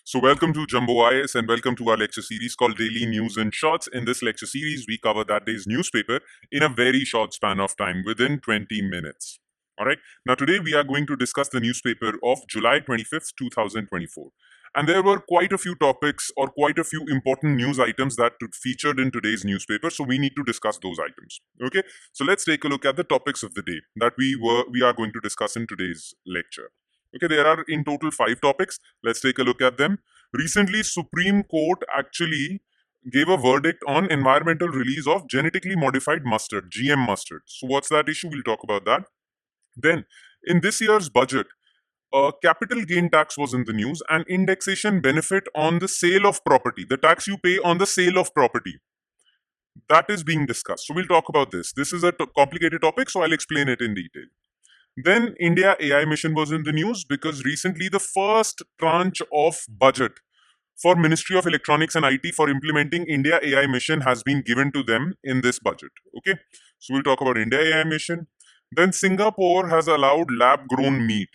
So, welcome to Jumbo IS and welcome to our lecture series called Daily News in Shorts. In this lecture series, we cover that day's newspaper in a very short span of time within 20 minutes. All right. Now, today we are going to discuss the newspaper of July 25th, 2024. And there were quite a few topics or quite a few important news items that featured in today's newspaper. So, we need to discuss those items. Okay. So, let's take a look at the topics of the day that we are going to discuss in today's lecture. Okay, there are in total 5 topics. Let's take a look at them. Recently, Supreme Court actually gave a verdict on environmental release of genetically modified mustard, GM mustard. So what's that issue? We'll talk about that. Then, in this year's budget, capital gain tax was in the news and indexation benefit on the sale of property, the tax you pay on the sale of property. That is being discussed. So we'll talk about this. This is a complicated topic, so I'll explain it in detail. Then IndiaAI Mission was in the news because recently the first tranche of budget for Ministry of Electronics and IT for implementing IndiaAI Mission has been given to them in this budget. Okay, so we'll talk about IndiaAI Mission. Then Singapore has allowed lab-grown meat.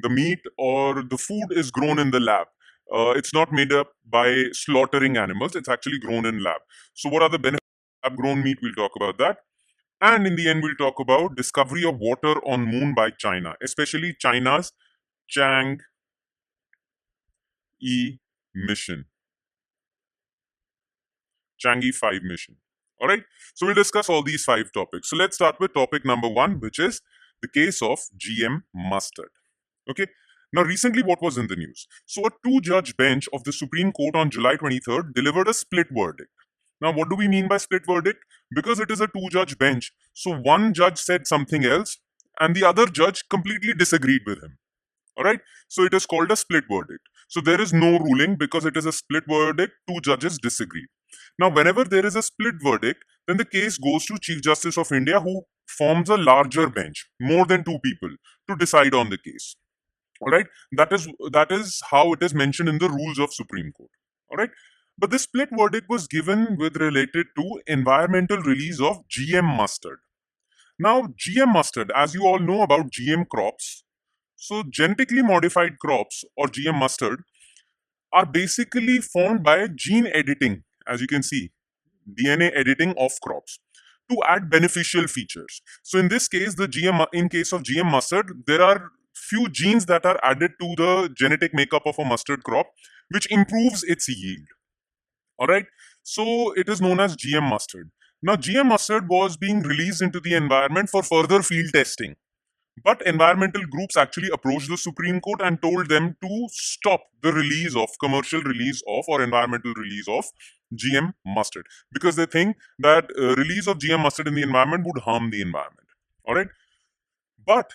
The meat or the food is grown in the lab. It's not made up by slaughtering animals. It's actually grown in lab. So what are the benefits of lab-grown meat? We'll talk about that. And in the end, we'll talk about discovery of water on moon by China, especially China's Chang'e mission, Chang'e 5 mission. All right. So we'll discuss all these 5 topics. So let's start with topic number 1, which is the case of GM mustard. Okay. Now, recently, what was in the news? So, a 2-judge bench of the Supreme Court on July 23rd delivered a split verdict. Now, what do we mean by split verdict? Because it is a 2-judge bench, so one judge said something else and the other judge completely disagreed with him. All right? So it is called a split verdict. So there is no ruling because it is a split verdict, 2 judges disagreed. Now, whenever there is a split verdict, then the case goes to Chief Justice of India, who forms a larger bench, more than 2 people, to decide on the case. All right? That is how it is mentioned in the rules of Supreme Court. All right? But this split verdict was given with related to environmental release of GM mustard. Now, GM mustard, as you all know about GM crops, so genetically modified crops or GM mustard are basically formed by gene editing, as you can see, DNA editing of crops to add beneficial features. So in this case, in case of GM mustard, there are few genes that are added to the genetic makeup of a mustard crop, which improves its yield. All right. So it is known as GM mustard. Now, GM mustard was being released into the environment for further field testing. But environmental groups actually approached the Supreme Court and told them to stop the commercial release of or environmental release of GM mustard because they think that release of GM mustard in the environment would harm the environment. All right. But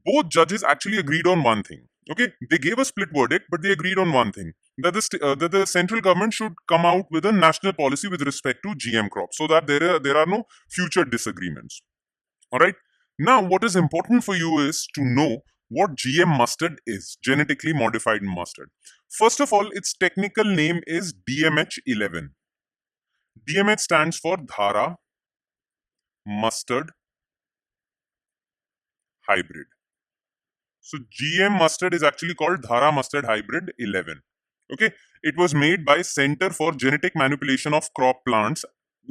both judges actually agreed on one thing. Okay, they gave a split verdict, but they agreed on one thing, that the central government should come out with a national policy with respect to GM crops so that there are no future disagreements. All right. Now, what is important for you is to know what GM mustard is, genetically modified mustard. First of all, its technical name is DMH11. DMH stands for Dhara Mustard Hybrid. So GM mustard is actually called Dhara Mustard Hybrid 11. Okay, it was made by Center for Genetic Manipulation of Crop Plants,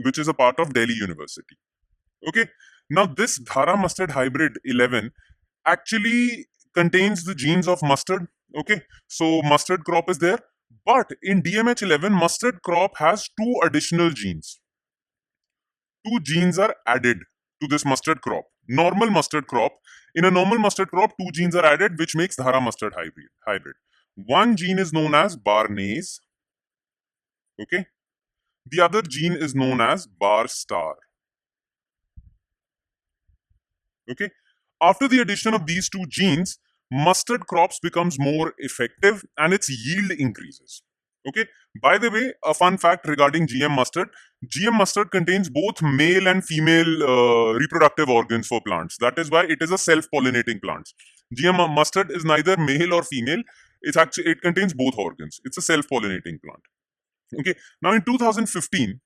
which is a part of Delhi University. Okay, now this Dhara Mustard Hybrid 11 actually contains the genes of mustard. Okay, so mustard crop is there, but in DMH11, mustard crop has 2 additional genes. 2 genes are added to this mustard crop. Normal mustard crop. In a normal mustard crop, 2 genes are added, which makes Dhara mustard hybrid. One gene is known as Barnase. Okay. The other gene is known as Bar star. Okay. After the addition of these 2 genes, mustard crops becomes more effective and its yield increases. Okay. By the way, a fun fact regarding GM mustard. GM mustard contains both male and female reproductive organs for plants. That is why it is a self-pollinating plant. GM mustard is neither male or female. It contains both organs. It's a self-pollinating plant. Okay. Now in 2015,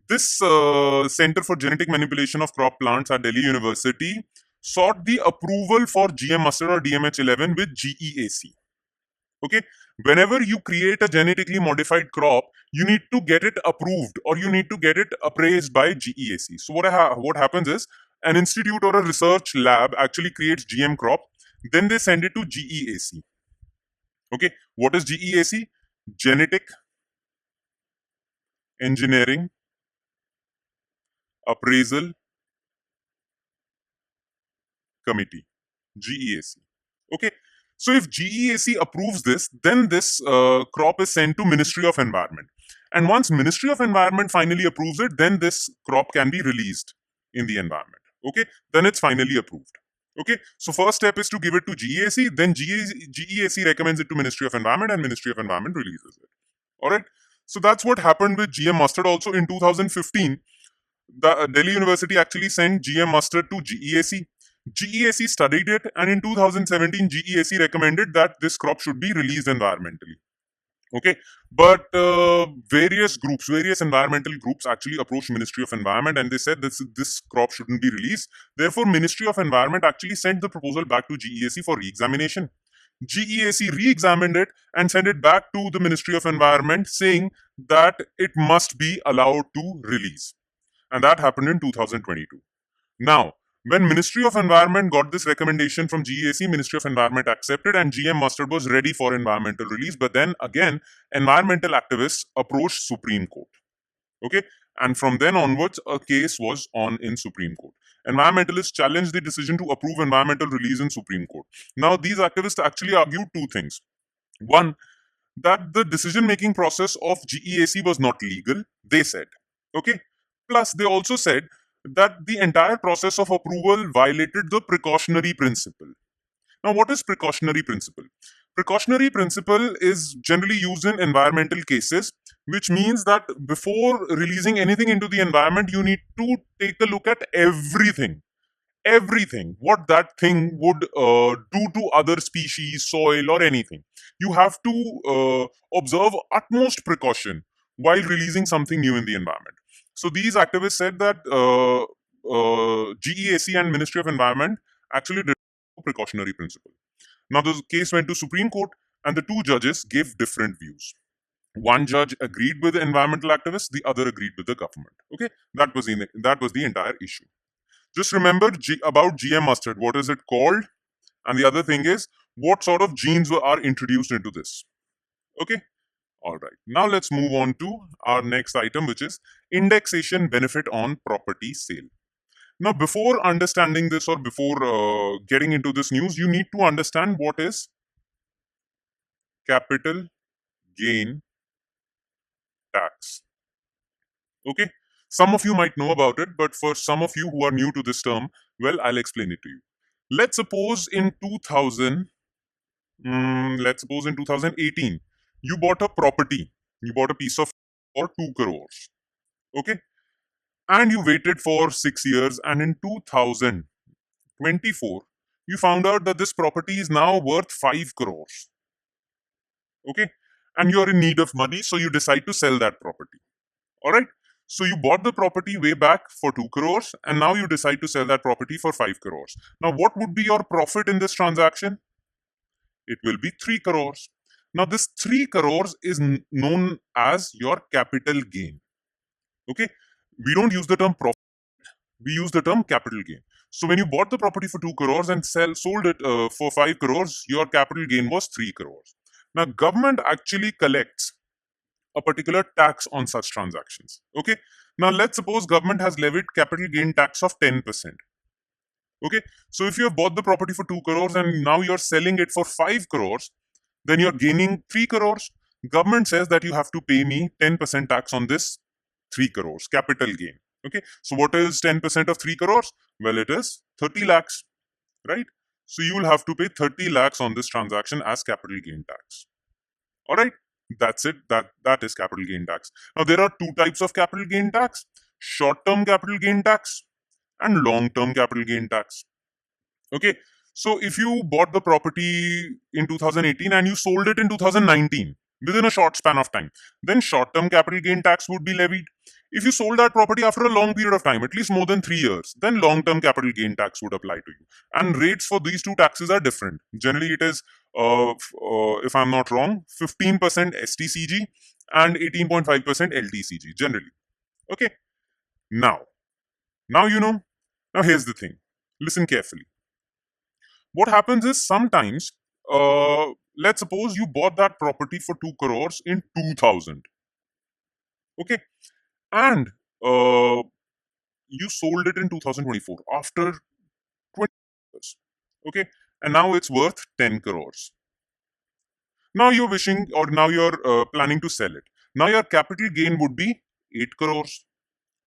this Center for Genetic Manipulation of Crop Plants at Delhi University sought the approval for GM mustard or DMH11 with GEAC. Okay. Whenever you create a genetically modified crop, you need to get it approved or you need to get it appraised by GEAC. So what happens is an institute or a research lab actually creates GM crop, then they send it to GEAC. Okay, what is GEAC? Genetic Engineering Appraisal Committee, GEAC. Okay, so if GEAC approves this, then this crop is sent to Ministry of Environment. And once Ministry of Environment finally approves it, then this crop can be released in the environment. Okay, then it's finally approved. Okay, so first step is to give it to GEAC, then GEAC recommends it to Ministry of Environment and Ministry of Environment releases it. All right, so that's what happened with GM mustard also in 2015. The Delhi University actually sent GM mustard to GEAC. GEAC studied it, and in 2017, GEAC recommended that this crop should be released environmentally. Okay, but various environmental groups actually approached Ministry of Environment, and they said this crop shouldn't be released. Therefore, Ministry of Environment actually sent the proposal back to GEAC for re-examination. GEAC re-examined it and sent it back to the Ministry of Environment, saying that it must be allowed to release, and that happened in 2022. Now, when Ministry of Environment got this recommendation from GEAC, Ministry of Environment accepted and GM mustard was ready for environmental release. But then again, environmental activists approached Supreme Court. Okay, and from then onwards, a case was on in Supreme Court. Environmentalists challenged the decision to approve environmental release in Supreme Court. Now, these activists actually argued two things. One, that the decision-making process of GEAC was not legal, they said. Okay, plus they also said that the entire process of approval violated the precautionary principle. Now, what is precautionary principle? Precautionary principle is generally used in environmental cases, which means that before releasing anything into the environment, you need to take a look at everything. Everything, what that thing would do to other species, soil, or anything. You have to observe utmost precaution while releasing something new in the environment. So these activists said that GEAC and Ministry of Environment actually did a precautionary principle. Now the case went to Supreme Court, and the two judges gave different views. One judge agreed with the environmental activists, the other agreed with the government. Okay, that was the entire issue. Just remember about GM mustard. What is it called? And the other thing is, what sort of genes are introduced into this? Okay. All right. Now let's move on to our next item, which is indexation benefit on property sale. Now, before understanding this or before getting into this news, you need to understand what is capital gain tax. Okay. Some of you might know about it, but for some of you who are new to this term, well, I'll explain it to you. Let's suppose in 2018, you bought a property, you bought a piece of for 2 crores. Okay. And you waited for 6 years, and in 2024, you found out that this property is now worth 5 crores. Okay. And you're in need of money, so you decide to sell that property. All right. So you bought the property way back for 2 crores, and now you decide to sell that property for 5 crores. Now, what would be your profit in this transaction? It will be 3 crores. Now, this 3 crores is known as your capital gain. Okay, we don't use the term profit, we use the term capital gain. So when you bought the property for 2 crores and sold it for 5 crores, your capital gain was 3 crores. Now, government actually collects a particular tax on such transactions. Okay, now let's suppose government has levied capital gain tax of 10%. Okay, so if you have bought the property for 2 crores and now you're selling it for 5 crores, then you're gaining 3 crores. Government says that you have to pay me 10% tax on this 3 crores capital gain. Okay, so what is 10% of 3 crores? Well, it is 30 lakhs, right? So you will have to pay 30 lakhs on this transaction as capital gain tax. All right, that's it. That is capital gain tax. Now, there are two types of capital gain tax: short-term capital gain tax and long-term capital gain tax. Okay, so if you bought the property in 2018 and you sold it in 2019 within a short span of time, then short-term capital gain tax would be levied. If you sold that property after a long period of time, at least more than 3 years, then long-term capital gain tax would apply to you. And rates for these two taxes are different. Generally, it is if I'm not wrong, 15% STCG and 18.5% LTCG generally. Okay. Now you know. Now here's the thing. Listen carefully. What happens is sometimes, let's suppose you bought that property for 2 crores in 2000. Okay. And uh, you sold it in 2024 after 20 years. Okay. And now it's worth 10 crores. Now you're wishing, or now you're planning to sell it. Now your capital gain would be 8 crores.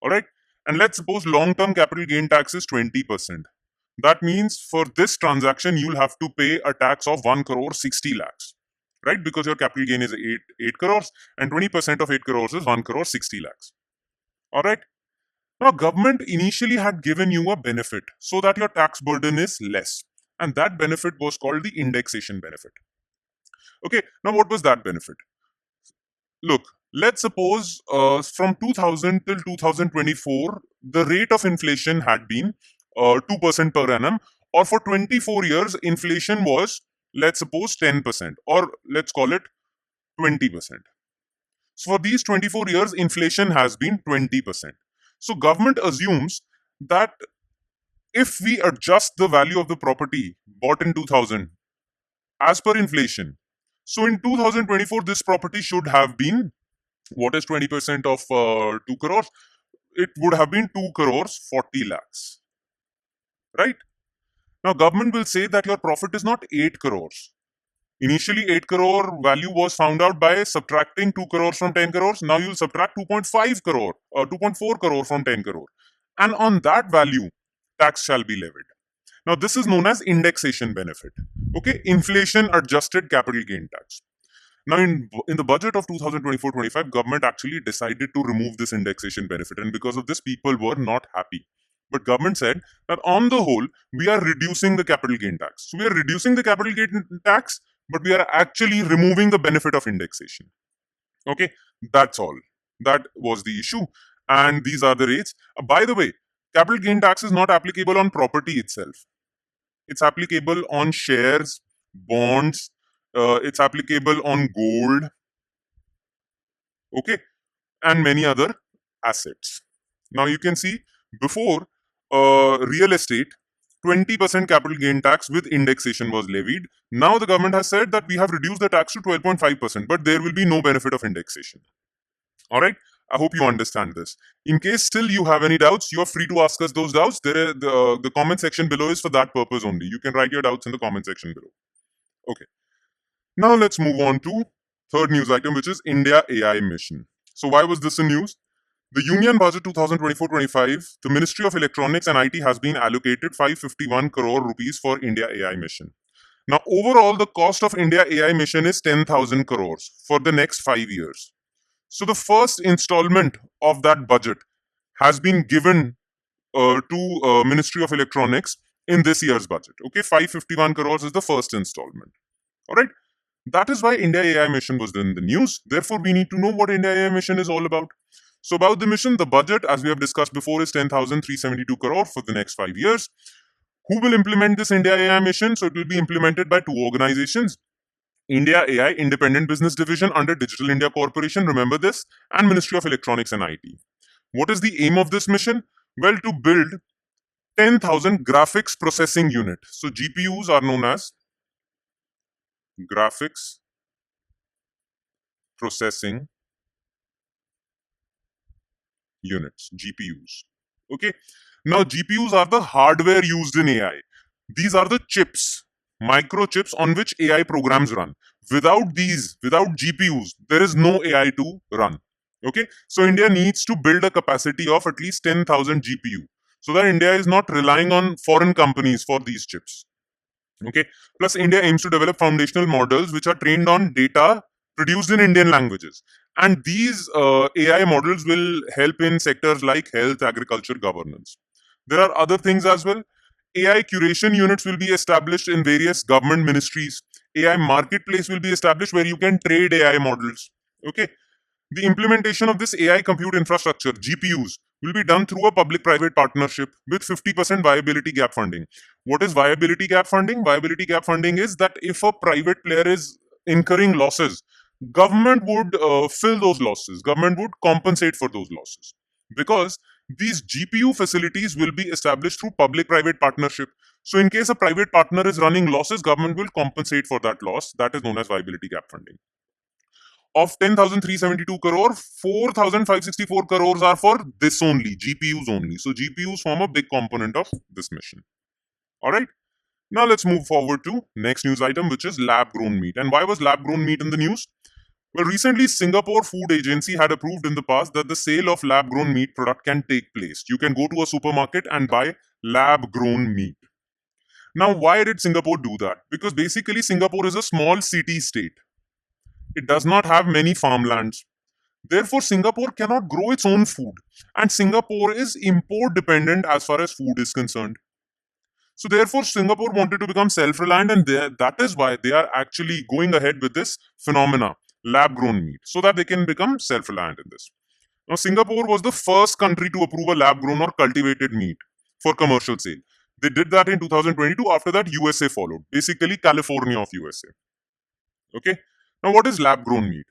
All right. And let's suppose long term capital gain tax is 20%. That means for this transaction, you'll have to pay a tax of 1 crore 60 lakhs. Right? Because your capital gain is 8 crores and 20% of 8 crores is 1 crore 60 lakhs. All right. Now, government initially had given you a benefit so that your tax burden is less. And that benefit was called the indexation benefit. Okay, now what was that benefit? Look, let's suppose from 2000 till 2024, the rate of inflation had been 2% per annum, or for 24 years, inflation was, let's suppose, 10%, or let's call it 20%. So for these 24 years, inflation has been 20%. So government assumes that if we adjust the value of the property bought in 2000 as per inflation, so in 2024, this property should have been, what is 20% of 2 crores? It would have been 2 crores 40 lakhs. Right? Now, government will say that your profit is not 8 crores. Initially, 8 crore value was found out by subtracting 2 crores from 10 crores. Now you'll subtract 2.5 crore or 2.4 crore from 10 crore. And on that value, tax shall be levied. Now, this is known as indexation benefit. Okay, inflation adjusted capital gain tax. Now, in the budget of 2024-25, government actually decided to remove this indexation benefit, and because of this, people were not happy. But government said that on the whole, we are reducing the capital gain tax. So we are reducing the capital gain tax, but we are actually removing the benefit of indexation. Okay, that's all. That was the issue, and these are the rates. By the way, capital gain tax is not applicable on property itself. It's applicable on shares, bonds. It's applicable on gold. Okay, and many other assets. Now you can see before real estate, 20% capital gain tax with indexation was levied. Now the government has said that we have reduced the tax to 12.5%, but there will be no benefit of indexation. All right. I hope you understand this. In case still you have any doubts, you are free to ask us those doubts. The comment section below is for that purpose only. You can write your doubts in the comment section below. Okay. Now let's move on to third news item, which is India AI Mission. So why was this in news? The Union Budget 2024-25, the Ministry of Electronics and IT has been allocated 551 crore rupees for India AI Mission. Now, overall, the cost of India AI Mission is 10,000 crores for the next 5 years. So the first installment of that budget has been given to Ministry of Electronics in this year's budget. Okay, 551 crores is the first installment. All right. That is why India AI Mission was in the news. Therefore, we need to know what India AI Mission is all about. So about the mission, the budget, as we have discussed before, is 10,372 crore for the next 5 years. Who will implement this India AI Mission? So it will be implemented by two organizations. India AI Independent Business Division under Digital India Corporation, remember this, and Ministry of Electronics and IT. What is the aim of this mission? Well, to build 10,000 graphics processing unit. So GPUs are known as graphics processing units, GPUs. Okay. Now, GPUs are the hardware used in AI. These are the chips, microchips on which AI programs run. Without these, without GPUs, there is no AI to run. Okay. So, India needs to build a capacity of at least 10,000 GPU so that India is not relying on foreign companies for these chips. Okay. Plus, India aims to develop foundational models which are trained on data produced in Indian languages. And these AI models will help in sectors like health, agriculture, governance. There are other things as well. AI curation units will be established in various government ministries. AI marketplace will be established where you can trade AI models. Okay. The implementation of this AI compute infrastructure, GPUs, will be done through a public-private partnership with 50% viability gap funding. What is viability gap funding? Viability gap funding is that if a private player is incurring losses, government would fill those losses. Government would compensate for those losses because these GPU facilities will be established through public-private partnership. So in case a private partner is running losses, government will compensate for that loss. That is known as viability gap funding. Of 10,372 crore, 4,564 crores are for this only, GPUs only. So GPUs form a big component of this mission. All right. Now let's move forward to next news item, which is lab-grown meat. And why was lab-grown meat in the news? Well, recently Singapore Food Agency had approved in the past that the sale of lab-grown meat product can take place. You can go to a supermarket and buy lab-grown meat. Now, why did Singapore do that? Because basically Singapore is a small city state. It does not have many farmlands. Therefore, Singapore cannot grow its own food. And Singapore is import dependent as far as food is concerned. So therefore, Singapore wanted to become self-reliant, and that is why they are actually going ahead with this phenomena, lab-grown meat, so that they can become self-reliant in this. Now, Singapore was the first country to approve a lab-grown or cultivated meat for commercial sale. They did that in 2022. After that, USA followed. Basically, California of USA. Okay. Now, what is lab-grown meat?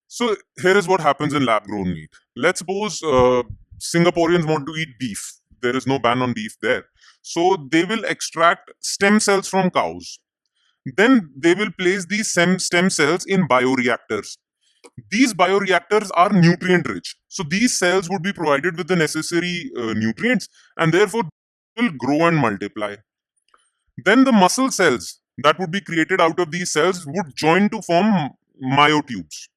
So here is what happens in lab-grown meat. Let's suppose Singaporeans want to eat beef. There is no ban on beef there. So they will extract stem cells from cows. Then they will place these stem cells in bioreactors. These bioreactors are nutrient rich. So these cells would be provided with the necessary nutrients and therefore will grow and multiply. Then the muscle cells that would be created out of these cells would join to form myotubes,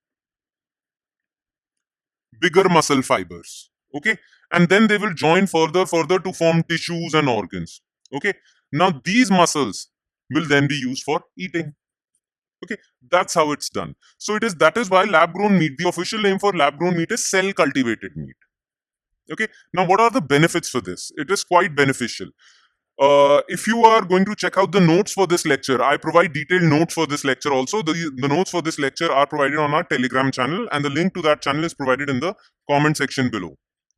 bigger muscle fibers. Okay. And then they will join further to form tissues and organs. Okay. Now these muscles will then be used for eating. Okay, that's how it's done. So that is why lab-grown meat, the official name for lab-grown meat is cell-cultivated meat. Okay, now what are the benefits for this? It is quite beneficial. If you are going to check out the notes for this lecture, I provide detailed notes for this lecture also. The notes for this lecture are provided on our Telegram channel, and the link to that channel is provided in the comment section below.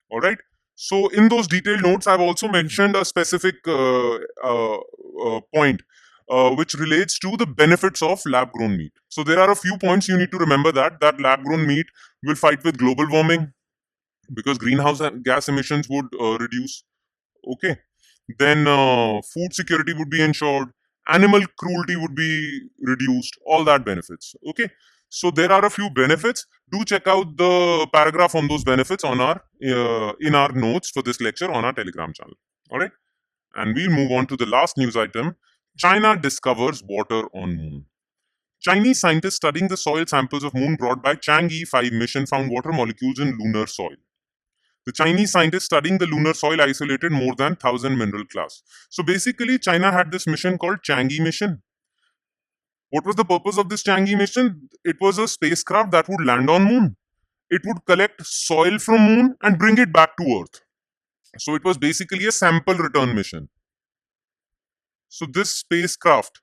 All right. So in those detailed notes, I've also mentioned a specific point which relates to the benefits of lab-grown meat. So there are a few points you need to remember that lab-grown meat will fight with global warming because greenhouse gas emissions would reduce. Okay. Then food security would be ensured, animal cruelty would be reduced, all that benefits. Okay. So there are a few benefits. Do check out the paragraph on those benefits on our in our notes for this lecture on our Telegram channel. All right. And we'll move on to the last news item. China discovers water on moon. Chinese scientists studying the soil samples of moon brought by Chang'e 5 mission found water molecules in lunar soil. The Chinese scientists studying the lunar soil isolated more than 1,000 mineral clasts. So basically, China had this mission called Chang'e mission. What was the purpose of this Chang'e mission? It was a spacecraft that would land on moon. It would collect soil from moon and bring it back to Earth. So it was basically a sample return mission. So this spacecraft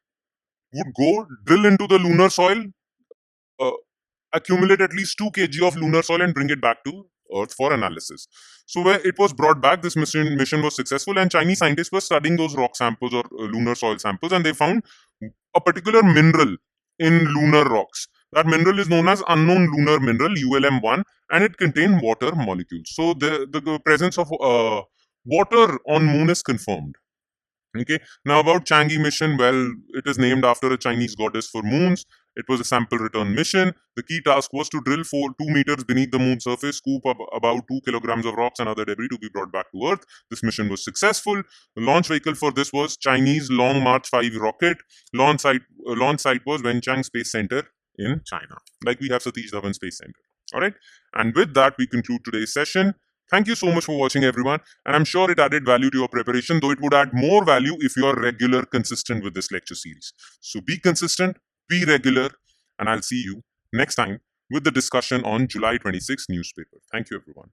would go drill into the lunar soil, accumulate at least 2 kg of lunar soil and bring it back to Earth for analysis. So where it was brought back, this mission was successful, and Chinese scientists were studying those rock samples or lunar soil samples, and they found a particular mineral in lunar rocks. That mineral is known as unknown lunar mineral, ULM1, and it contained water molecules. So the presence of water on moon is confirmed. Okay. Now about Chang'e mission, well, it is named after a Chinese goddess for moons. It was a sample return mission. The key task was to drill 2 meters beneath the moon's surface, scoop up about 2 kilograms of rocks and other debris to be brought back to Earth. This mission was successful. The launch vehicle for this was Chinese Long March 5 rocket. Launch site was Wenchang Space Center in China. Like we have Satish Dhawan Space Center. All right. And with that, we conclude today's session. Thank you so much for watching, everyone. And I'm sure it added value to your preparation, though it would add more value if you are regular, consistent with this lecture series. So be consistent, be regular, and I'll see you next time with the discussion on July 26 newspaper. Thank you, everyone.